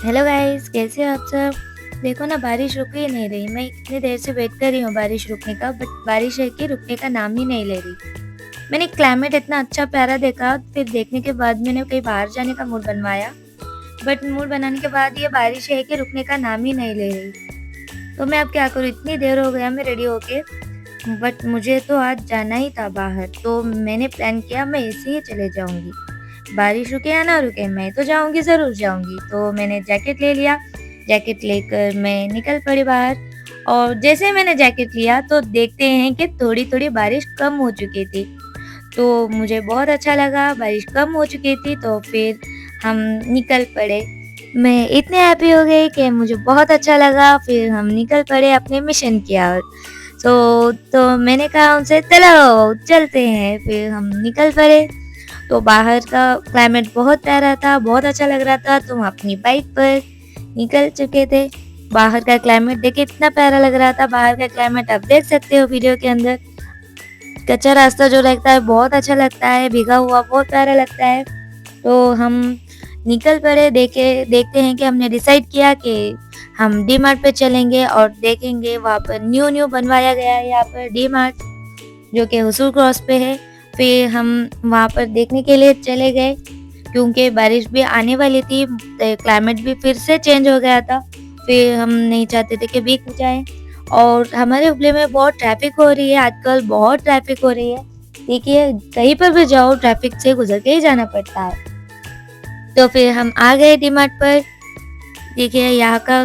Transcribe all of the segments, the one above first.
Hello guys, कैसे हो आप सब। देखो ना, बारिश रुक ही नहीं रही। मैं इतनी देर से वेट कर रही हूँ बारिश रुकने का, बट बारिश है कि रुकने का नाम ही नहीं ले रही। मैंने क्लाइमेट इतना अच्छा प्यारा देखा, फिर देखने के बाद मैंने कहीं बाहर जाने का मूड बनवाया, बट मूड बनाने के बाद ये बारिश है कि रुकने का नाम ही नहीं ले रही। तो मैं अब क्या करूँ, इतनी देर हो गया मैं रेडी होके, बट मुझे तो आज जाना ही था बाहर। तो मैंने प्लान किया मैं ऐसे ही चले जाऊंगी, बारिश रुके या ना रुके मैं तो जाऊंगी, ज़रूर जाऊंगी। तो मैंने जैकेट ले लिया, जैकेट लेकर मैं निकल पड़ी बाहर। और जैसे मैंने जैकेट लिया तो देखते हैं कि थोड़ी-थोड़ी बारिश कम हो चुकी थी। तो मुझे बहुत अच्छा लगा, बारिश कम हो चुकी थी तो फिर हम निकल पड़े। मैं इतने हैप्पी हो गई कि मुझे बहुत अच्छा लगा, फिर हम निकल पड़े अपने मिशन की ओर। तो मैंने कहा उनसे चलो चलते हैं, फिर हम निकल पड़े। तो बाहर का क्लाइमेट बहुत प्यारा था, बहुत अच्छा लग रहा था, तो हम अपनी बाइक पर निकल चुके थे। बाहर का क्लाइमेट देख के इतना प्यारा लग रहा था, बाहर का क्लाइमेट आप देख सकते हो वीडियो के अंदर। कच्चा रास्ता जो लगता है बहुत अच्छा लगता है, भीगा हुआ बहुत प्यारा लगता है। तो हम निकल पड़े, देखते हैं कि हमने डिसाइड किया कि हम डी मार्ट पे चलेंगे और देखेंगे, वहाँ पर न्यू बनवाया गया है यहाँ पर डी मार्ट, जो कि हुसूर क्रॉस पे है। फिर हम वहाँ पर देखने के लिए चले गए, क्योंकि बारिश भी आने वाली थी, क्लाइमेट भी फिर से चेंज हो गया था। फिर हम नहीं चाहते थे कि भीग जाएँ। और हमारे हुबली में बहुत ट्रैफ़िक हो रही है आजकल, बहुत ट्रैफ़िक हो रही है। देखिए, कहीं पर भी जाओ ट्रैफ़िक से गुज़र के ही जाना पड़ता है। तो फिर हम आ गए डी-मार्ट पर। देखिए, यहाँ का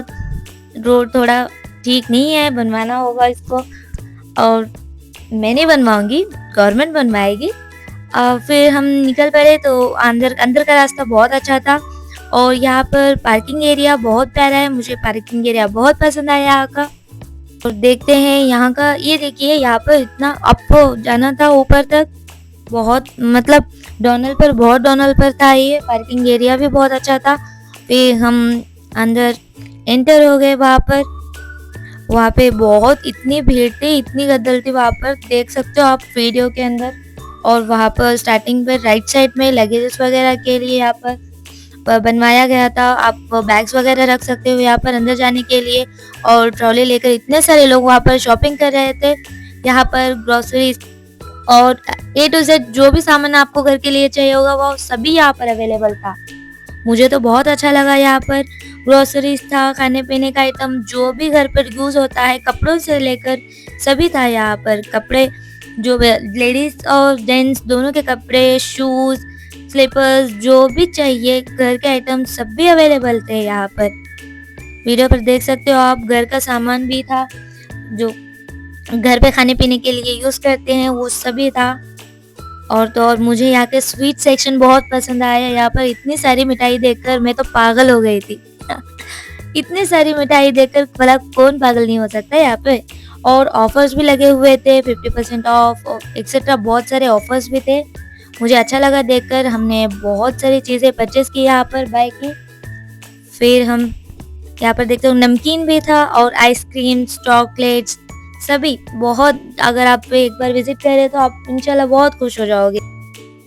रोड थोड़ा ठीक नहीं है, बनवाना होगा इसको। और मैं नहीं बनवाऊँगी, गवर्नमेंट बनवाएगी। फिर हम निकल पड़े तो अंदर अंदर का रास्ता बहुत अच्छा था, और यहाँ पर पार्किंग एरिया बहुत प्यारा है, मुझे पार्किंग एरिया बहुत पसंद आया यहाँ का। और देखते हैं यहाँ का, ये देखिए यहाँ पर इतना अप जाना था ऊपर तक, बहुत मतलब डोनल पर, बहुत डोनल पर था ये। पार्किंग एरिया भी बहुत अच्छा था। फिर हम अंदर एंटर हो गए वहाँ पर। वहाँ पे बहुत इतनी भीड़ थी, इतनी गदल थी वहाँ पर, देख सकते हो आप वीडियो के अंदर। और वहाँ पर स्टार्टिंग पर राइट साइड में लगेजेस वगैरह के लिए यहाँ पर बनवाया गया था। आप बैग्स वगैरह रख सकते हो यहाँ पर अंदर जाने के लिए। और ट्रॉली लेकर इतने सारे लोग वहाँ पर शॉपिंग कर रहे थे। यहाँ पर ग्रोसरीज और ए टू जेड जो भी सामान आपको घर के लिए चाहिए होगा वो सभी यहाँ पर अवेलेबल था। मुझे तो बहुत अच्छा लगा यहाँ पर। ग्रोसरीज था, खाने-पीने का आइटम, जो भी घर पर यूज़ होता है, कपड़ों से लेकर सभी था यहाँ पर। कपड़े जो वे लेडीज़ और जेंट्स दोनों के कपड़े, शूज़, स्लीपर्स जो भी चाहिए घर के आइटम सभी अवेलेबल थे यहाँ पर। वीडियो पर देख सकते हो आप, घर का सामान भी था, जो घर पे खाने-पीने के लिए यूज़ करते हैं वो सभी था। और तो और मुझे यहाँ के स्वीट सेक्शन बहुत पसंद आया। यहाँ पर इतनी सारी मिठाई देखकर मैं तो पागल हो गई थी। इतनी सारी मिठाई देखकर भला कौन पागल नहीं हो सकता यहाँ पे। और ऑफर्स भी लगे हुए थे, 50% ऑफ एक्सेट्रा, बहुत सारे ऑफर्स भी थे। मुझे अच्छा लगा देखकर, हमने बहुत सारी चीज़ें परचेज़ की यहाँ पर, बाय की। फिर हम यहाँ पर देखते हो नमकीन भी था, और आइसक्रीम्स, चॉकलेट्स सभी बहुत। अगर आप एक बार विज़िट करें तो आप इंशाल्लाह बहुत खुश हो जाओगे।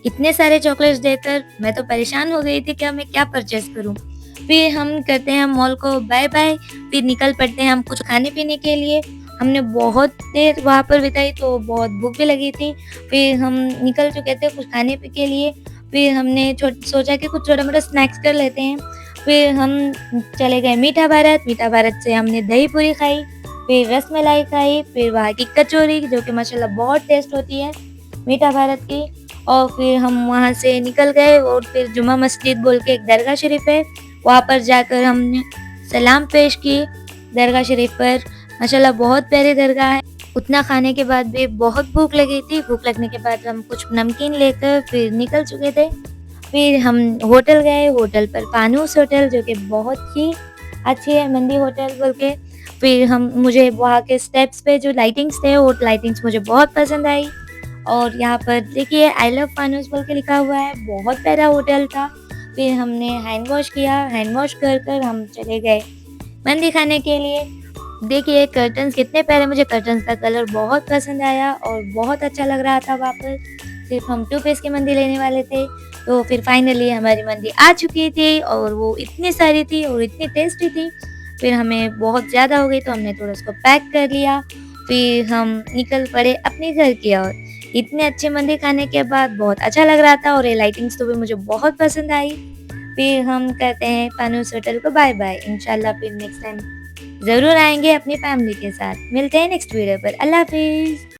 इतने सारे चॉकलेट्स देखकर मैं तो परेशान हो गई थी कि मैं क्या परचेज़ करूँ। फिर हम करते हैं मॉल को बाय-बाय, फिर निकल पड़ते हैं हम कुछ खाने-पीने के लिए। हमने बहुत देर वहाँ पर बिताई तो बहुत भूख भी लगी थी। फिर हम निकल चुके थे कुछ खाने पी के लिए। फिर हमने सोचा कि कुछ छोटा-मोटा स्नैक्स कर लेते हैं। फिर हम चले गए मीठा भारत, मीठा भारत से हमने दही पूरी खाई, फिर रसमलाई खाई, फिर वहाँ की कचौरी जो कि माशाल्लाह बहुत टेस्ट होती है मीठा भारत की। और फिर हम वहाँ से निकल गए, और फिर जुमा मस्जिद बोल के एक दरगाह शरीफ है, वहाँ पर जाकर हमने सलाम पेश की दरगाह शरीफ पर। माशाल्लाह बहुत प्यारी दरगाह है। उतना खाने के बाद भी बहुत भूख लगी थी। भूख लगने के बाद हम कुछ नमकीन लेकर फिर निकल चुके थे। फिर हम होटल गए, होटल पर फानूस होटल जो कि बहुत ही अच्छी है, मंदी होटल बोल के। फिर हम मुझे वहाँ के स्टेप्स पे जो लाइटिंग्स थे वो लाइटिंग्स मुझे बहुत पसंद आई। और यहाँ पर देखिए आई लव फानूस बोल के लिखा हुआ है, बहुत प्यारा होटल था। फिर हमने हैंड वॉश किया, हैंड वॉश कर हम चले गए मंदी खाने के लिए। देखिए कर्टन्स कितने प्यारे, मुझे कर्टन्स का कलर बहुत पसंद आया और बहुत अच्छा लग रहा था वहाँ पर। सिर्फ हम 2 पीस की मंदी लेने वाले थे, तो फिर फाइनली हमारी मंदी आ चुकी थी और वो इतनी सारी थी और इतनी टेस्टी थी। फिर हमें बहुत ज़्यादा हो गई तो हमने थोड़ा उसको पैक कर लिया। फिर हम निकल पड़े अपने घर की ओर। इतने अच्छे मंदी खाने के बाद बहुत अच्छा लग रहा था और ये लाइटिंग्स तो भी मुझे बहुत पसंद आई। फिर हम कहते हैं फानूस होटल को बाय-बाय। इंशाल्लाह फिर नेक्स्ट टाइम ज़रूर आएँगे अपनी फैमिली के साथ। मिलते हैं नेक्स्ट वीडियो पर। अल्लाह हाफ़िज़।